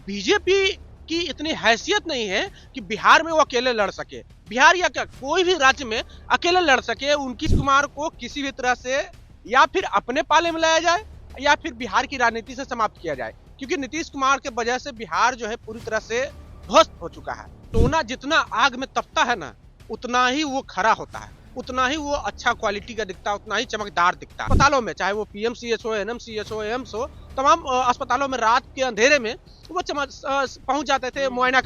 BJP की इतनी हैसियत नहीं है कि बिहार में वो अकेले लड़ सके, बिहार या क्या कोई भी राज्य में अकेले लड़ सके। उनकी कुमार को किसी भी तरह से या फिर अपने पाले में लाया जाए या फिर बिहार की राजनीति से समाप्त किया जाए, क्योंकि नीतीश कुमार के वजह से बिहार जो है पूरी तरह से ध्वस्त हो चुका है। सोना जितना आग में तपता है ना, उतना ही वो खरा होता है, उतना ही वो अच्छा क्वालिटी का दिखता है, उतना ही चमकदार दिखता है। अस्पतालों में चाहे वो पीएमसीएच हो, एनएमसीएच हो, एम्स हो, तमाम अस्पतालों में रात के अंधेरे में वो पहुंच जाते थे मुआयना।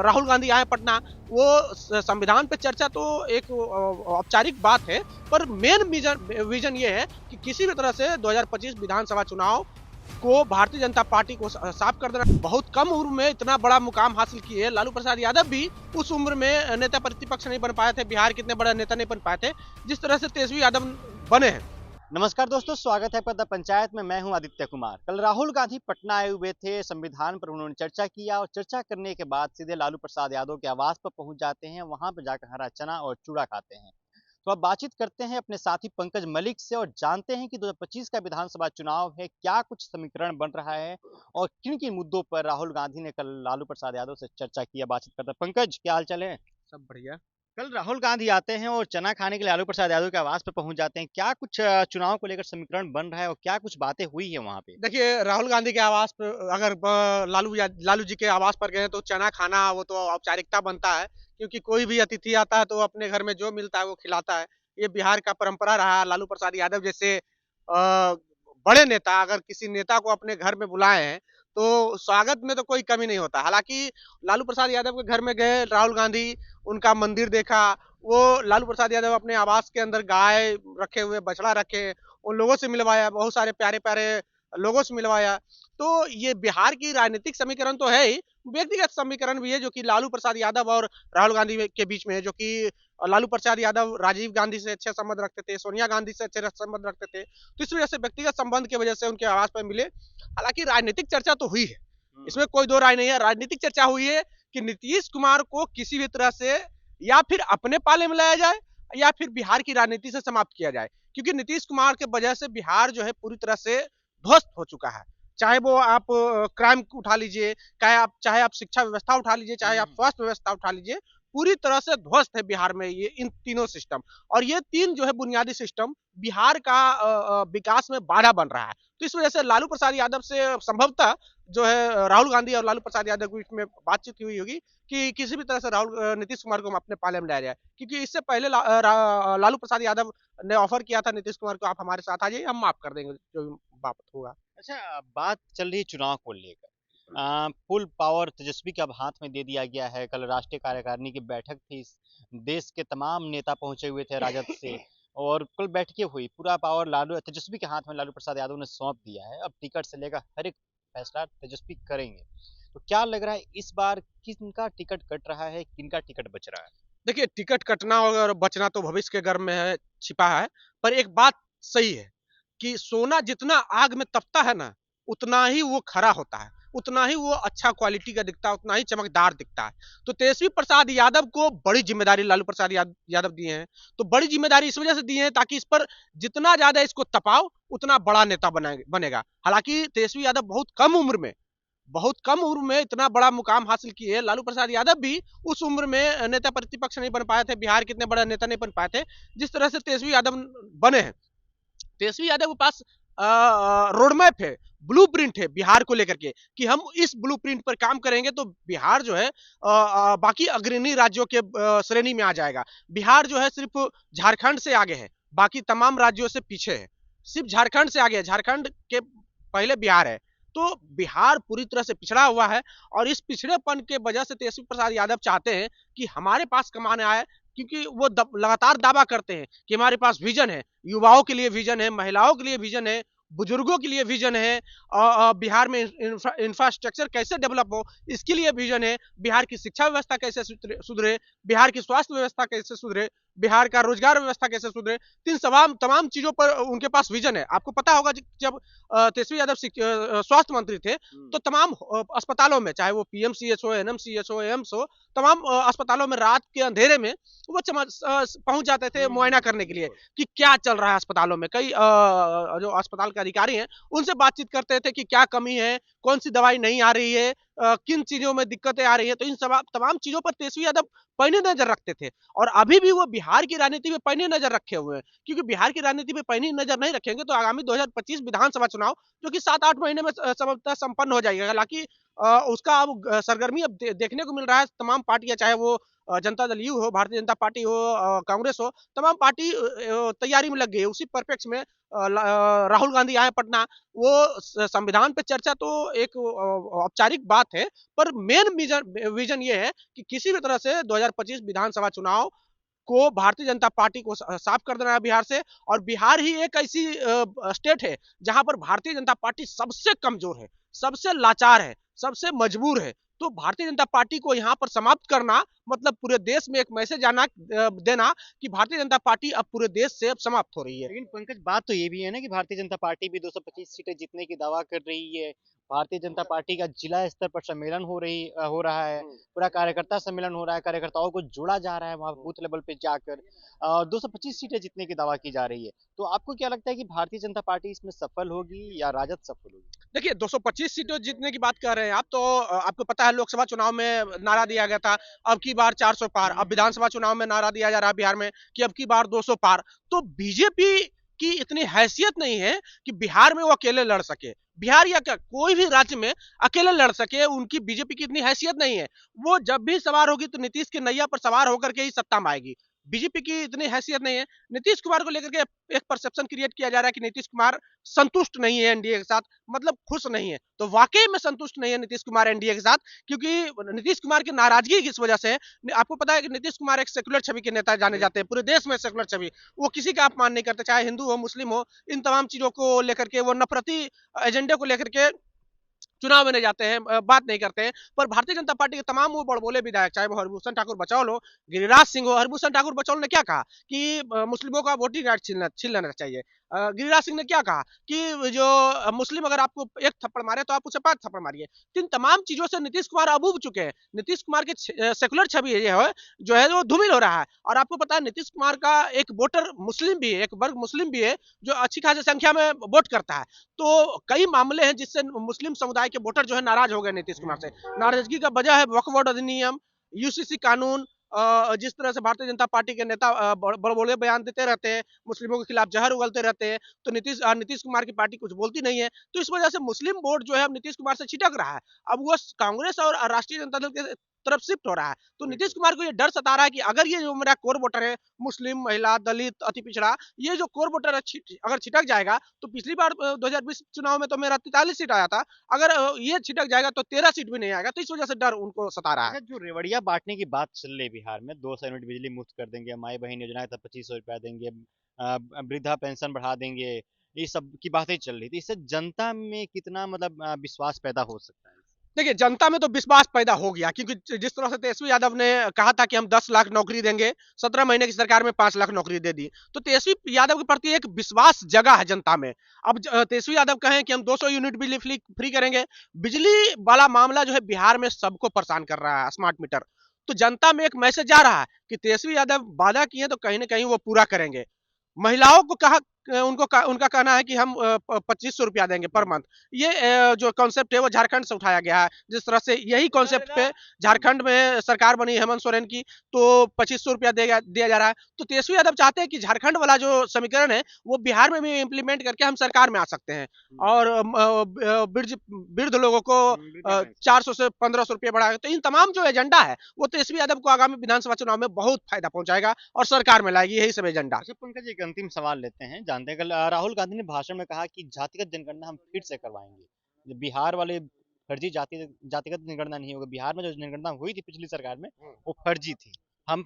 राहुल गांधी आए पटना, वो संविधान पे चर्चा तो एक औपचारिक बात है, पर मेन विजन ये है कि किसी भी तरह से 2025 विधानसभा चुनाव को भारतीय जनता पार्टी को साफ कर देना। बहुत कम उम्र में इतना बड़ा मुकाम हासिल किए लालू प्रसाद यादव भी उस उम्र में नेता प्रतिपक्ष नहीं बन पाए थे, बिहार के इतने बड़े नेता नहीं बन पाए थे जिस तरह से तेजस्वी यादव बने हैं। नमस्कार दोस्तों, स्वागत है पद पंचायत में। मैं हूं आदित्य कुमार। कल राहुल गांधी पटना आए हुए थे, संविधान पर उन्होंने चर्चा किया और चर्चा करने के बाद सीधे लालू प्रसाद यादव के आवास पर पहुंच जाते हैं। वहां पर जाकर हरा चना और चूड़ा खाते हैं। तो अब बातचीत करते हैं अपने साथी पंकज मलिक से और जानते हैं कि 2025 का विधानसभा चुनाव है, क्या कुछ समीकरण बन रहा है और किन किन मुद्दों पर राहुल गांधी ने कल लालू प्रसाद यादव से चर्चा किया। बातचीत करते हैं। पंकज, क्या हाल चाल है? सब बढ़िया। कल राहुल गांधी आते हैं और चना खाने के लिए लालू प्रसाद यादव के आवास पर पहुंच जाते हैं। क्या कुछ चुनाव को लेकर समीकरण बन रहा है और क्या कुछ बातें हुई है वहां पे? देखिए, राहुल गांधी के आवास पर अगर लालू जी के आवास पर गए तो चना खाना वो तो औपचारिकता बनता है, क्योंकि कोई भी अतिथि आता है तो अपने घर में जो मिलता है वो खिलाता है। ये बिहार का परंपरा रहा। लालू प्रसाद यादव जैसे बड़े नेता अगर किसी नेता को अपने घर में बुलाए हैं तो स्वागत में तो कोई कमी नहीं होता। हालांकि लालू प्रसाद यादव के घर में गए राहुल गांधी, उनका मंदिर देखा, वो लालू प्रसाद यादव अपने आवास के अंदर गाय रखे हुए, बछड़ा रखे, उन लोगों से मिलवाया, बहुत सारे प्यारे प्यारे लोगों से मिलवाया। तो ये बिहार की राजनीतिक समीकरण तो है ही, व्यक्तिगत समीकरण भी है जो कि लालू प्रसाद यादव और राहुल गांधी के बीच में है। जो कि लालू प्रसाद यादव राजीव गांधी से अच्छे संबंध रखते थे, सोनिया गांधी से अच्छे संबंध रखते थे, तो इस वजह से व्यक्तिगत संबंध की वजह से उनके आवास पर मिले। हालांकि राजनीतिक चर्चा तो हुई है, इसमें कोई दो राय नहीं है। राजनीतिक चर्चा हुई है कि नीतीश कुमार को किसी भी तरह से या फिर अपने पाले में लाया जाए या फिर बिहार की राजनीति से समाप्त किया जाए, क्योंकि नीतीश कुमार के वजह से बिहार जो है पूरी तरह से ध्वस्त हो चुका है। चाहे वो आप क्राइम उठा लीजिए, चाहे आप शिक्षा व्यवस्था उठा लीजिए, चाहे आप स्वास्थ्य व्यवस्था उठा लीजिए, पूरी तरह से ध्वस्त है बिहार में ये इन तीनों सिस्टम। और ये तीन जो है बुनियादी सिस्टम बिहार का विकास में बाधा बन रहा है। तो इस वजह से लालू प्रसाद यादव से संभवतः जो है राहुल गांधी और लालू प्रसाद यादव के बीच में बातचीत हुई होगी कि किसी भी तरह से नीतीश कुमार को अपने पाले में लाया जाए, क्योंकि इससे पहले लालू प्रसाद यादव ने ऑफर किया था नीतीश कुमार को, आप हमारे साथ आ जाइए, हम माफ कर देंगे जो बात होगा। अच्छा, बात चल रही चुनाव को लेकर। फुल पावर तेजस्वी के अब हाथ में दे दिया गया है। कल राष्ट्रीय कार्यकारिणी की बैठक थी, देश के तमाम नेता पहुंचे हुए थे राजद से और कल बैठकें हुई। पूरा पावर लालू तेजस्वी के हाथ में लालू प्रसाद यादव ने सौंप दिया है। अब टिकट से लेकर हर एक फैसला तेजस्वी करेंगे। तो क्या लग रहा है इस बार किनका टिकट कट रहा है, किनका टिकट बच रहा है? देखिए, टिकट कटना और बचना तो भविष्य के गर्भ में है, छिपा है, पर एक बात सही है कि सोना जितना आग में तपता है ना, उतना ही वो खरा होता है, उतना ही वो अच्छा क्वालिटी का दिखता है, उतना ही चमकदार दिखता है। तो तेजस्वी प्रसाद यादव को बड़ी जिम्मेदारी लालू प्रसाद यादव दिए हैं। तो बड़ी जिम्मेदारी इस वजह से दी है ताकि इस पर जितना ज्यादा इसको तपाओ उतना बड़ा नेता बनेगा। हालांकि तेजस्वी यादव बहुत कम उम्र में इतना बड़ा मुकाम हासिल किए। लालू प्रसाद यादव भी उस उम्र में नेता प्रतिपक्ष नहीं बन पाए थे, बिहार के इतने बड़े नेता नहीं बन पाए थे जिस तरह से तेजस्वी यादव बने हैं। तेजस्वी यादव के पास रोड मैप है, ब्लूप्रिंट है बिहार को लेकर के कि हम इस ब्लूप्रिंट पर काम करेंगे तो बिहार जो है बाकी अग्रणी राज्यों के श्रेणी में आ जाएगा। बिहार जो है सिर्फ झारखंड से आगे है, बाकी तमाम राज्यों से पीछे है, सिर्फ झारखंड से आगे है, झारखंड के पहले बिहार है। तो बिहार पूरी तरह से पिछड़ा हुआ है और इस पिछड़ेपन के वजह से तेजस्वी प्रसाद यादव चाहते हैं कि हमारे पास कमाने आए, क्योंकि वो लगातार दावा करते हैं कि हमारे पास विजन है, युवाओं के लिए विजन है, महिलाओं के लिए विजन है, बुजुर्गों के लिए विजन है, बिहार में इंफ्रास्ट्रक्चर कैसे डेवलप हो इसके लिए विजन है, बिहार की शिक्षा व्यवस्था कैसे सुधरे, बिहार की स्वास्थ्य व्यवस्था कैसे सुधरे, बिहार का रोजगार व्यवस्था कैसे सुधरे, तीन तमाम चीजों पर उनके पास विजन है। आपको पता होगा जब तेजस्वी यादव स्वास्थ्य मंत्री थे तो तमाम अस्पतालों में, चाहे वो पीएमसीएच हो, एनएमसीएच हो, एम्स हो, तमाम अस्पतालों में रात के अंधेरे में वो पहुंच जाते थे मुआयना करने के लिए कि क्या चल रहा है अस्पतालों में। कई जो अस्पताल के अधिकारी हैं उनसे बातचीत करते थे कि क्या कमी है, कौन सी दवाई नहीं आ रही है, किन चीजों में दिक्कतें आ रही है, तो इन तमाम चीजों पर तेजस्वी यादव पैनी नजर रखते थे और अभी भी वो बिहार की राजनीति में पैनी नजर रखे हुए हैं, क्योंकि बिहार की राजनीति में पैनी नजर नहीं रखेंगे तो आगामी 2025 विधानसभा चुनाव जो कि 7-8 महीने में संभवतः संपन्न हो जाएगा। हालांकि उसका अब सरगर्मी अब देखने को मिल रहा है। तमाम पार्टियां, चाहे वो जनता दल यू हो, भारतीय जनता पार्टी हो, कांग्रेस हो, तमाम पार्टी तैयारी में लग गई है। उसी परिप्रेक्ष्य में राहुल गांधी आए पटना। वो संविधान पे चर्चा तो एक औपचारिक बात है, पर मेन विजन ये है कि किसी भी तरह से 2025 विधानसभा चुनाव को भारतीय जनता पार्टी को साफ कर देना है बिहार से। और बिहार ही एक ऐसी स्टेट है जहां पर भारतीय जनता पार्टी सबसे कमजोर है, सबसे लाचार है, सबसे मजबूर है। तो भारतीय जनता पार्टी को यहां पर समाप्त करना मतलब पूरे देश में एक मैसेज आना देना कि भारतीय जनता पार्टी अब पूरे देश से अब समाप्त हो रही है। लेकिन पंकज, बात तो ये भी है ना कि भारतीय जनता पार्टी भी 225 सीटें जीतने की दावा कर रही है। भारतीय जनता पार्टी का जिला स्तर पर सम्मेलन हो रहा है, पूरा कार्यकर्ता सम्मेलन हो रहा है, कार्यकर्ताओं को जोड़ा जा रहा है वहां बूथ लेवल पे जाकर। 225 सीटें जीतने की दावा की जा रही है। तो आपको क्या लगता है कि भारतीय जनता पार्टी इसमें सफल होगी या राजद सफल होगी? देखिए, 225 सीटें जीतने की बात कर रहे हैं आप, तो आपको पता है लोकसभा चुनाव में नारा दिया गया था अब की बार 400 पार। अब विधानसभा चुनाव में नारा दिया जा रहा है बिहार में कि अब की बार 200 पार। तो बीजेपी की इतनी हैसियत नहीं है कि बिहार में वो अकेले लड़ सके। बिहार या क्या कोई भी राज्य में अकेले लड़ सके, उनकी बीजेपी की इतनी हैसियत नहीं है। वो जब भी सवार होगी तो नीतीश के नैया पर सवार होकर के ही सत्ता में आएगी। बीजेपी की इतनी हैसियत नहीं है। नीतीश कुमार को लेकर के एक परसेप्शन क्रिएट किया जा रहा है कि नीतीश कुमार संतुष्ट नहीं है एनडीए के साथ, मतलब खुश नहीं है। तो वाकई में संतुष्ट नहीं है नीतीश कुमार एनडीए के साथ, क्योंकि नीतीश कुमार की नाराजगी किस वजह से है। आपको पता है कि नीतीश कुमार एक सेकुलर छवि के नेता जाने जाते हैं, पूरे देश में सेकुलर छवि। वो किसी का अपमान नहीं करते, चाहे हिंदू हो, मुस्लिम हो। इन तमाम चीजों को लेकर के वो नफरती एजेंडे को लेकर के चुनाव में नहीं जाते हैं, बात नहीं करते हैं। पर भारतीय जनता पार्टी के तमाम वो बड़बोले विधायक, चाहे वो हरभूषण ठाकुर बचौल हो, गिरिराज सिंह हो। हरभूषण ठाकुर बचौल ने क्या कहा कि मुस्लिमों का वोटिंग राइट छीन लेना चाहिए। गिरिराज सिंह ने क्या कहा कि जो मुस्लिम अगर आपको एक थप्पड़ मारे तो आप उसे 5 थप्पड़ मारिए। तो इन तमाम चीजों से नीतीश कुमार अब उब चुके हैं। नीतीश कुमार के सेकुलर छवि जो है वो धूमिल हो रहा है। और आपको पता है नीतीश कुमार का एक वोटर मुस्लिम भी है, एक वर्ग मुस्लिम भी है जो अच्छी खासी संख्या में वोट करता है। तो कई मामले हैं जिससे मुस्लिम समुदाय के वोटर जो है नाराज हो गए नीतीश कुमार से। नाराजगी का वजह है वक्फ बोर्ड अधिनियम, यूसीसी कानून। जिस तरह से भारतीय जनता पार्टी के नेता बड़े बयान देते रहते हैं, मुस्लिमों के खिलाफ जहर उगलते रहते हैं, तो नीतीश कुमार की पार्टी कुछ बोलती नहीं है। तो इस वजह से मुस्लिम वोट जो है अब नीतीश कुमार से छिटक रहा है। अब वो कांग्रेस और राष्ट्रीय जनता दल के तरफ शिफ्ट हो रहा है। तो नीतीश कुमार को ये डर सता रहा है कि अगर ये जो मेरा कोर वोटर है, मुस्लिम, महिला, दलित, अति पिछड़ा, ये जो कोर वोटर अगर छिटक जाएगा, तो पिछली बार 2020 चुनाव में तो मेरा 43 सीट आया था। अगर ये छिटक जाएगा तो 13 सीट भी नहीं आएगा। तो इस वजह से डर उनको सता रहा है। अच्छा, जो रेवड़िया बांटने की बात चल रही है बिहार में, 200 यूनिट बिजली मुफ्त कर देंगे, माई बहन योजना का 2500 रुपया देंगे, वृद्धा पेंशन बढ़ा देंगे, ये सब की बातें चल रही थी। इससे जनता में कितना मतलब विश्वास पैदा हो सकता है? देखिए, जनता में तो विश्वास पैदा हो गया, क्योंकि जिस तरह से तेजस्वी यादव ने कहा था कि हम 10 लाख नौकरी देंगे, 17 महीने की सरकार में 5 लाख नौकरी दे दी। तो तेजस्वी यादव के प्रति एक विश्वास जगा है जनता में। अब तेजस्वी यादव कहें कि हम 200 यूनिट बिजली फ्री करेंगे। बिजली वाला मामला जो है बिहार में सबको परेशान कर रहा है, स्मार्ट मीटर। तो जनता में एक मैसेज जा रहा है कि तेजस्वी यादव वादा किए तो कहीं ना कहीं वो पूरा करेंगे। महिलाओं को कहा, उनका कहना है कि हम 2500 रुपया देंगे पर मंथ। ये जो कॉन्सेप्ट है वो झारखंड से उठाया गया है। जिस तरह से यही कॉन्सेप्ट पे झारखंड में सरकार बनी हेमंत सोरेन की, तो 2500 रुपया दिया जा रहा है। तो तेजस्वी यादव चाहते हैं कि झारखंड वाला जो समीकरण है वो बिहार में भी इम्प्लीमेंट करके हम सरकार में आ सकते हैं। और वृद्ध लोगों को 400 से 1500 रुपया बढ़ाएगा। तो इन तमाम जो एजेंडा है वो तेजस्वी यादव को आगामी विधानसभा चुनाव में बहुत फायदा पहुंचाएगा और सरकार में लाएगी। यही सब एजेंडा। अच्छा पंकज, एक अंतिम सवाल लेते हैं। जानते हैं कल राहुल गांधी ने भाषण में कहा कि जातिगत जनगणना हम फिर से करवाएंगे। जो बिहार वाले फर्जी जातिगत जनगणना नहीं होगा। बिहार में जो जनगणना हुई थी पिछली सरकार में वो फर्जी थी। हम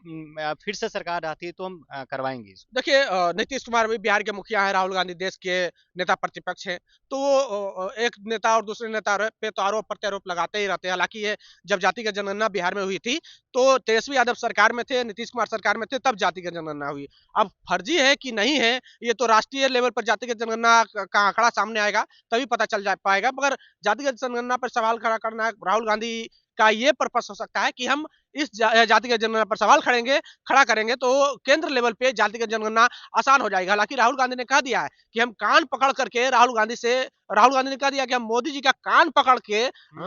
फिर से सरकार आती है तो हम करवाएंगे इसको। देखिए, नीतीश कुमार भी बिहार के मुखिया हैं, राहुल गांधी देश के नेता प्रतिपक्ष हैं। तो वो एक नेता और दूसरे नेता पे तो आरोप प्रत्यारोप लगाते ही रहते हैं। हालांकि ये जब जातिगत जनगणना बिहार में हुई थी तो तेजस्वी यादव सरकार में थे, नीतीश कुमार सरकार में थे, तब जातिगत जनगणना हुई। अब फर्जी है कि नहीं है, ये तो राष्ट्रीय लेवल पर जातिगत जनगणना का आंकड़ा सामने आएगा तभी पता चल पाएगा। मगर जातिगत जनगणना पर सवाल खड़ा करना राहुल गांधी का ये पर्पस हो सकता है कि हम इस जातिगत जनगणना पर सवाल खड़ा करेंगे तो केंद्र लेवल पे जातिगत जनगणना आसान हो जाएगी। हालांकि राहुल गांधी ने कह दिया है कि हम कान पकड़ करके राहुल गांधी ने कह दिया कि हम मोदी जी का कान पकड़ के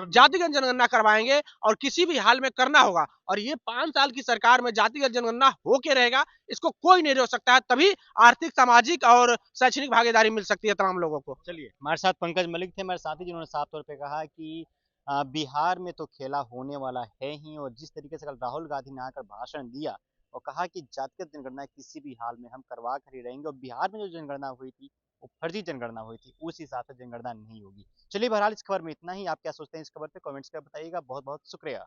जातिगत जनगणना करवाएंगे और किसी भी हाल में करना होगा। और ये 5 साल की सरकार में जातिगत जनगणना होके रहेगा, इसको कोई नहीं रोक सकता है। तभी आर्थिक, सामाजिक और शैक्षणिक भागीदारी मिल सकती है तमाम लोगों को। चलिए, हमारे साथ पंकज मलिक थे, हमारे साथी, जिन्होंने साफ तौर पे कहा कि बिहार में तो खेला होने वाला है ही, और जिस तरीके से कल राहुल गांधी ने आकर भाषण दिया और कहा कि जातिगत जनगणना किसी भी हाल में हम करवा कर ही रहेंगे, और बिहार में जो जनगणना हुई थी वो फर्जी जनगणना हुई थी, उस हिसाब से जनगणना नहीं होगी। चलिए, बहरहाल इस खबर में इतना ही। आप क्या सोचते हैं इस खबर पे कमेंट्स कर बताइएगा। बहुत बहुत शुक्रिया।